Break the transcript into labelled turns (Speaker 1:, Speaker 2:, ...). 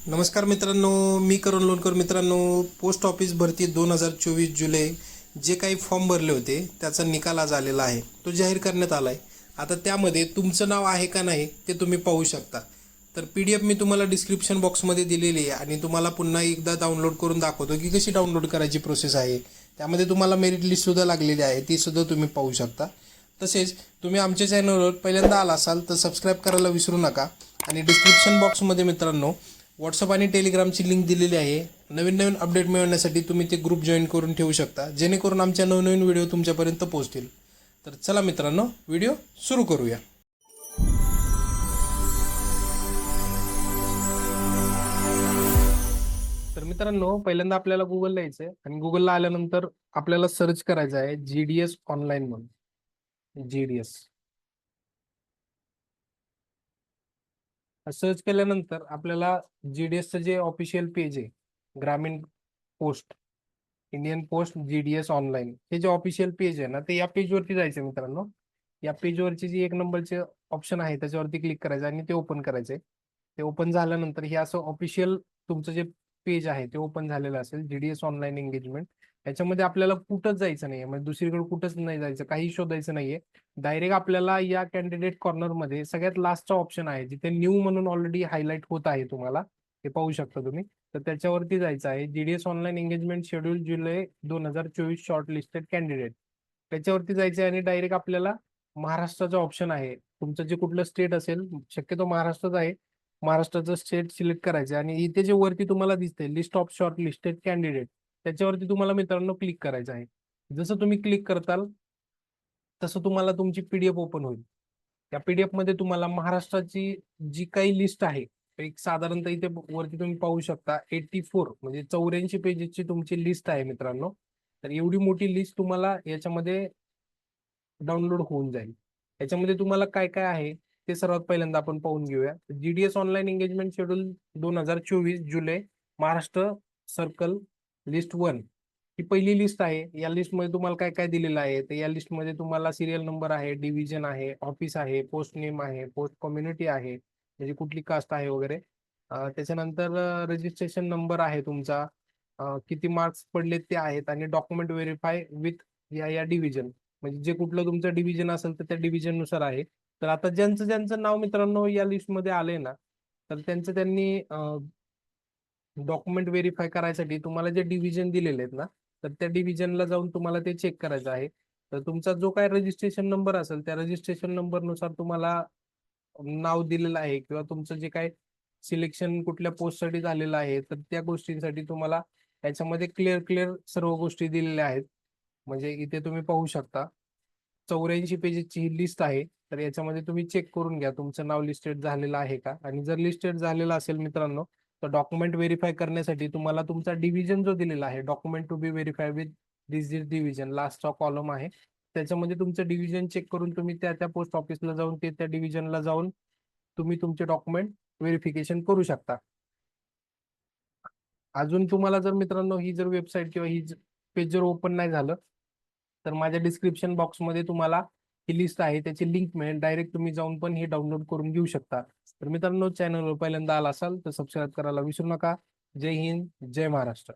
Speaker 1: नमस्कार मित्रांनो, मी करण लोणकर. मित्रांनो, पोस्ट ऑफिस भरती 2024 जुलै जे काही फॉर्म भरले होते त्याचा निकाल आज आलेला आहे. तो जाहीर करण्यात आला आहे. आता त्यामध्ये तुमचं नाव आहे का नाही ते तुम्ही पाहू शकता. तर PDF मी तुम्हाला डिस्क्रिप्शन बॉक्समध्ये दिलेली आहे आणि तुम्हाला पुन्हा एकदा डाउनलोड करून दाखवतो की कशी डाउनलोड करायची प्रोसेस आहे. त्यामध्ये तुम्हाला मेरिट लिस्टसुद्धा लागलेली आहे, ती सुद्धा तुम्ही पाहू शकता. तसेच तुम्ही आमच्या चॅनलवर पहिल्यांदा आला असाल तर सबस्क्राईब करायला विसरू नका. आणि डिस्क्रिप्शन बॉक्समध्ये मित्रांनो व्हॉट्सअप आणि टेलिग्रामची लिंक दिलेली आहे. नवीन नवीन अपडेट मिळवण्यासाठी तुम्ही ते ग्रुप जॉईन करून ठेवू शकता, जेणेकरून आमच्या नवनवीन व्हिडिओ तुमच्यापर्यंत पोहोचतील. तर चला मित्रांनो, व्हिडिओ सुरू करूया. तर मित्रांनो, पहिल्यांदा आपल्याला गुगलला यायचं आहे आणि गुगलला आल्यानंतर आपल्याला सर्च करायचं आहे GDS ऑनलाईन म्हणून. GDS सर्च केल्यानंतर आपल्याला GDSचं जे ऑफिशियल पेज आहे, ग्रामीण post, Indian post GDS online, हे जे ऑफिशियल पेज आहे ना, ते या पेजवरती जायचं मित्रांनो. या पेजवरची जी 1 नंबरचे ऑप्शन आहे त्याच्यावरती क्लिक करायचं आणि ते ओपन करायचंय. ते ओपन झाल्यानंतर हे असं ऑफिशियल तुमचं जे पेज आहे ते ओपन झालेलं असेल, GDS ऑनलाईन एंगेजमेंट. याच्यामध्ये आपल्याला कुठंच जायचं नाहीये, म्हणजे दुसरीकडे कुठंच नाही जायचं, काही शोधायचं नाहीये. डायरेक्ट आपल्याला या कॅन्डिडेट कॉर्नरमध्ये सगळ्यात लास्टचा ऑप्शन आहे जिथे न्यू म्हणून ऑलरेडी हायलाइट होत आहे, तुम्हाला ते पाहू शकता तुम्ही. तर त्याच्यावरती जायचं आहे, GDS ऑनलाईन एंगेजमेंट शेड्यूल जुलै 2024 शॉर्ट लिस्टेड कॅन्डिडेट. त्याच्यावरती जायचं आहे आणि डायरेक्ट आपल्याला महाराष्ट्राचा ऑप्शन आहे. तुमचं जे कुठलं स्टेट असेल, शक्यतो महाराष्ट्रच आहे, महाराष्ट्राचं स्टेट सिलेक्ट करायचं आणि इथे जे वरती तुम्हाला दिसते list of short listed candidate, त्याच्यावरती तुम्हाला मित्रांनो क्लिक करायचं आहे. जसं तुम्ही क्लिक करताल तसं तुम्हाला तुमची PDF ओपन होईल. त्या PDF मध्ये तुम्हाला महाराष्ट्राची जी काही लिस्ट आहे, एक साधारणतः इथे वरती तुम्ही पाहू शकता 84 म्हणजे 84 पेजेसची तुमची लिस्ट आहे मित्रांनो. तर एवढी मोठी लिस्ट तुम्हाला याच्यामध्ये डाउनलोड होऊन जाईल. याच्यामध्ये तुम्हाला काय काय आहे ते सर्वात पहिल्यांदा आपण पाहून घेऊया. GDS ऑनलाईन एंगेजमेंट शेड्यूल 2024 जुलै महाराष्ट्र सर्कल लिस्ट 1 ही पहिली लिस्ट आहे. या लिस्टमध्ये तुम्हाला काय काय दिलेलं आहे, तर या लिस्टमध्ये तुम्हाला सिरियल नंबर आहे, डिव्हिजन आहे, ऑफिस आहे, पोस्ट नेम आहे, पोस्ट कम्युनिटी आहे, म्हणजे कुठली कास्ट आहे वगैरे. त्याच्यानंतर रजिस्ट्रेशन नंबर आहे तुमचा, किती मार्क्स पडले ते आहेत, आणि डॉक्युमेंट व्हेरीफाय विथ या या डिव्हिजन, म्हणजे जे कुठलं तुमचं डिव्हिजन असेल तर त्या डिव्हिजन नुसार आहे. तर आता ज्यांचं ज्यांचं नाव मित्रांनो या लिस्टमध्ये आलंय ना, तर त्यांचं त्यांनी डॉक्युमेंट व्हेरीफाय करायसाठी तुम्हाला जे डिव्हिजन दिलेले आहेत ना, तर त्या डिव्हिजनला जाऊन तुम्हाला ते चेक करायचं आहे. तर तुमचा जो काय रजिस्ट्रेशन नंबर असेल त्या रजिस्ट्रेशन नंबरनुसार तुम्हाला नाव दिलेलं आहे, किंवा तुमचं जे काय सिलेक्शन कुठल्या पोस्टसाठी झालेलं आहे, तर त्या गोष्टींसाठी तुम्हाला याच्यामध्ये क्लिअर क्लिअर सर्व गोष्टी दिलेल्या आहेत. म्हणजे इथे तुम्ही पाहू शकता 84 पेजेसची ही लिस्ट आहे. तर याच्यामध्ये तुम्ही चेक करून घ्या तुमचं नाव लिस्टेड झालेलं आहे का, आणि जर लिस्टेड झालेलं असेल मित्रांनो, तर डॉक्युमेंट व्हेरीफाय करण्यासाठी तुम्हाला तुमचा डिव्हिजन जो दिलेला आहे, document to be verify with this division, लास्टचा कॉलम आहे, त्याच्यामध्ये तुमचं डिव्हिजन चेक करून तुम्ही त्या त्या पोस्ट ऑफिसला जाऊन ते त्या डिव्हिजनला जाऊन तुम्ही तुमचे डॉक्युमेंट व्हेरिफिकेशन करू शकता. अजून तुम्हाला जर मित्रांनो ही जर वेबसाईट किंवा ही पेज जर ओपन नाही झालं, तर माझ्या डिस्क्रिप्शन बॉक्समध्ये तुम्हाला ही लिस्ट आहे त्याची लिंक मिळेल, डायरेक्ट तुम्ही जाऊन पण ही डाउनलोड करून घेऊ शकता. तर मित्रांनो, चॅनलवर पहिल्यांदा आला असाल तर सबस्क्राईब करायला विसरू नका. जय हिंद, जय महाराष्ट्र.